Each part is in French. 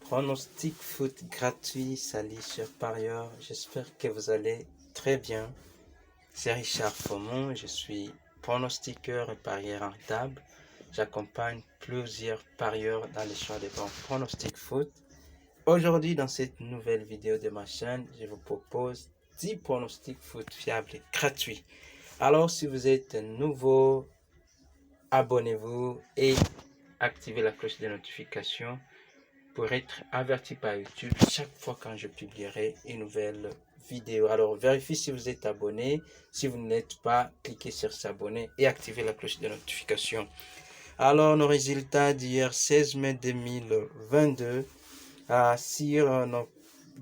Pronostic foot gratuit, salut chers parieurs, j'espère que vous allez très bien. C'est Richard Fomon, je suis pronostiqueur et parieur rentable. J'accompagne plusieurs parieurs dans les choix des bons pronostics foot. Aujourd'hui, dans cette nouvelle vidéo de ma chaîne, je vous propose 10 pronostics foot fiables et gratuits. Alors, si vous êtes nouveau, abonnez-vous et activez la cloche de notification pour être averti par YouTube chaque fois quand je publierai une nouvelle vidéo. Alors, vérifiez si vous êtes abonné. Si vous ne l'êtes pas, cliquez sur s'abonner et activez la cloche de notification. Alors, nos résultats d'hier 16 mai 2022, sur nos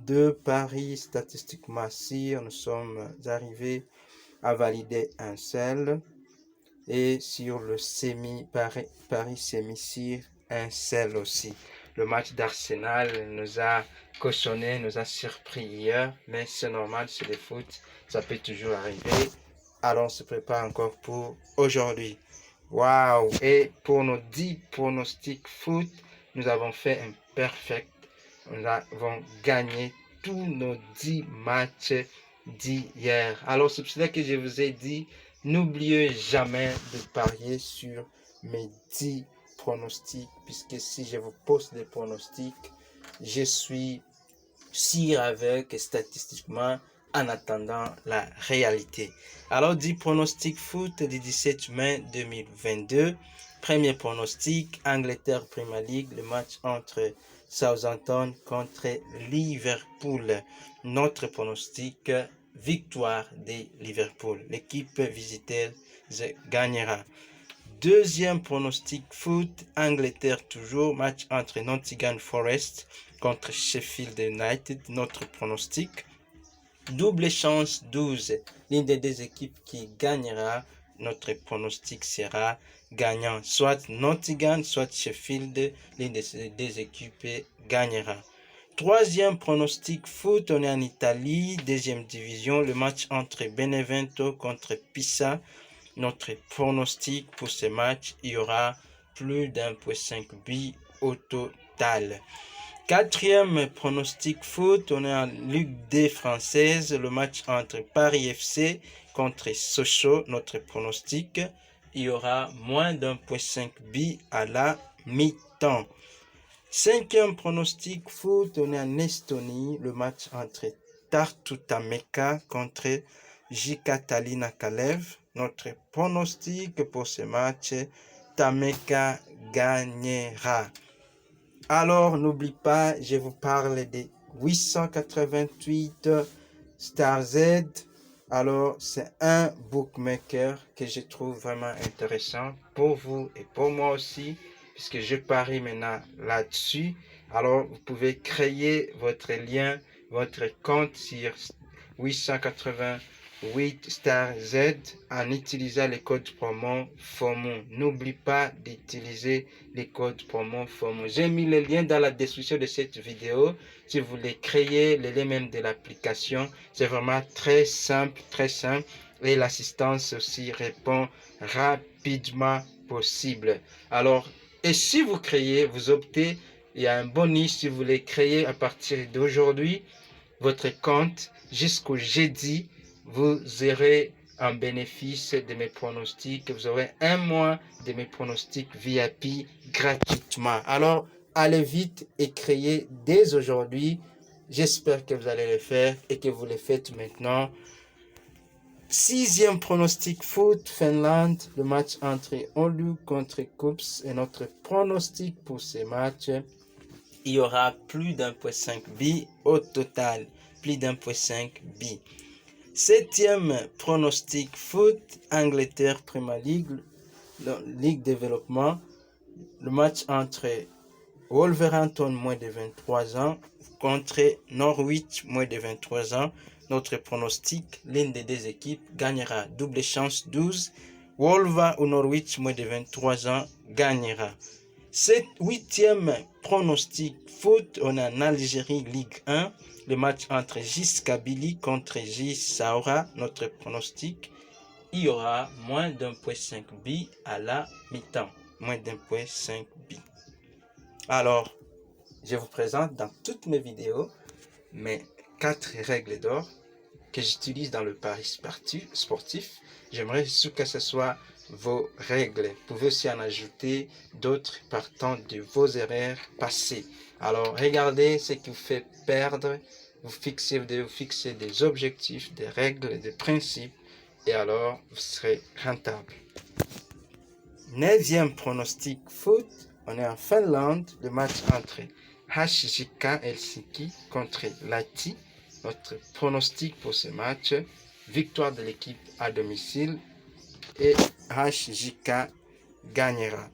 deux paris statistiquement sûrs, nous sommes arrivés à valider un seul. Et sur le paris semi-sûr, un seul aussi. Le match d'Arsenal nous a cautionné, nous a surpris hier, mais c'est normal, c'est le foot, ça peut toujours arriver. Alors on se prépare encore pour aujourd'hui. Waouh! Et pour nos 10 pronostics foot, nous avons fait un perfect. Nous avons gagné tous nos 10 matchs d'hier. Alors c'est pour cela que je vous ai dit, n'oubliez jamais de parier sur mes 10 pronostics, puisque si je vous pose des pronostics, je suis sûr avec statistiquement en attendant la réalité. Alors 10 pronostics foot du 17 mai 2022. Premier pronostic, Angleterre Premier League, le match entre Southampton contre Liverpool. Notre pronostic, victoire de Liverpool. L'équipe visiteuse gagnera. Deuxième pronostic foot, Angleterre toujours, match entre Nottingham Forest contre Sheffield United. Notre pronostic, double chance 12, l'une des deux équipes qui gagnera. Notre pronostic sera gagnant, soit Nottingham, soit Sheffield, l'une des deux équipes gagnera. Troisième pronostic foot, on est en Italie, deuxième division, le match entre Benevento contre Pisa. Notre pronostic pour ce match, il y aura plus d'1,5 but au total. Quatrième pronostic foot, on est en Ligue 2 française, le match entre Paris FC contre Sochaux. Notre pronostic, il y aura moins d'1,5 but à la mi-temps. Cinquième pronostic foot, on est en Estonie, le match entre Tartu Tammeka contre JK Tallinna Kalev. Notre pronostic pour ce match, Tammeka gagnera. Alors, n'oublie pas, je vous parle de 888 Star Z. Alors, c'est un bookmaker que je trouve vraiment intéressant pour vous et pour moi aussi, puisque je parie maintenant là-dessus. Alors, vous pouvez créer votre lien, votre compte sur 888 Star Z en utilisant le code promo FOMO. N'oublie pas d'utiliser les codes promo FOMO. J'ai mis le lien dans la description de cette vidéo. Si vous voulez créer le lien même de l'application, c'est vraiment très simple et l'assistance aussi répond rapidement possible. Alors, et si vous créez, vous optez, il y a un bonus si vous voulez créer à partir d'aujourd'hui votre compte jusqu'au jeudi, vous aurez un bénéfice de mes pronostics, vous aurez un mois de mes pronostics VIP gratuitement. Alors, allez vite et créez dès aujourd'hui. J'espère que vous allez le faire et que vous le faites maintenant. Sixième pronostic foot, Finlande, le match entre Oulu contre Kups et notre pronostic pour ce match, il y aura plus d'1,5 but au total, plus d'1,5 but. Septième pronostic foot, Angleterre Premier League, Ligue Développement, le match entre Wolverhampton moins de 23 ans contre Norwich moins de 23 ans. Notre pronostic, l'une des deux équipes gagnera. Double chance 12. Wolverhampton ou Norwich moins de 23 ans gagnera. Huitième pronostic foot, on a en Algérie Ligue 1, le match entre JS Kabylie contre JS Saoura. Notre pronostic, il y aura moins d'1,5 but à la mi-temps. Moins d'1,5 but. Alors, je vous présente dans toutes mes vidéos mes 4 règles d'or que j'utilise dans le pari sportif. J'aimerais surtout que ce soit vos règles. Vous pouvez aussi en ajouter d'autres partant de vos erreurs passées. Alors, regardez ce qui vous fait perdre. Vous devez vous fixer des objectifs, des règles, des principes, et alors vous serez rentable. 9e pronostic foot. On est en Finlande. Le match entre HJK Helsinki contre Lahti. Notre pronostic pour ce match, victoire de l'équipe à domicile et HJK gagnera.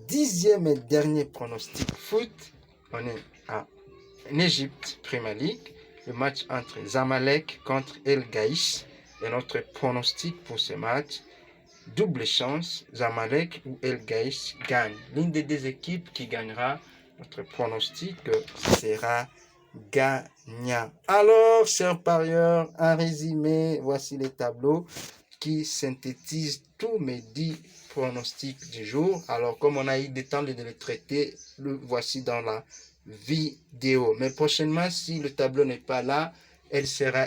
10e et dernier pronostic foot, on est en Égypte Premier League, le match entre Zamalek contre El Gaïch et notre pronostic pour ce match, double chance, Zamalek ou El Gaïch gagne. L'une des deux équipes qui gagnera, notre pronostic sera gagnant. Alors, chers parieurs, en résumé, voici les tableaux qui synthétisent tous mes 10 pronostics du jour. Alors, comme on a eu le temps de les traiter, le voici dans la vidéo. Mais prochainement, si le tableau n'est pas là, il sera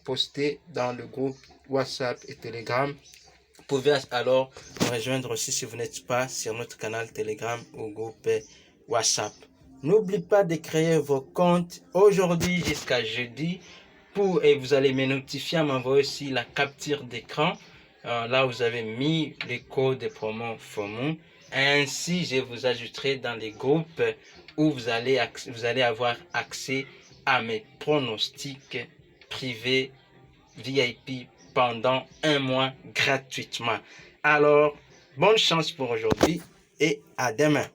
posté dans le groupe WhatsApp et Telegram. Vous pouvez alors nous rejoindre aussi si vous n'êtes pas sur notre canal Telegram ou groupe WhatsApp. N'oubliez pas de créer vos comptes aujourd'hui jusqu'à jeudi et vous allez me notifier, m'envoyer aussi la capture d'écran. Là, vous avez mis les codes de promo FOMO. Ainsi, je vous ajouterai dans les groupes où vous allez avoir accès à mes pronostics privés VIP pendant un mois gratuitement. Alors, bonne chance pour aujourd'hui et à demain.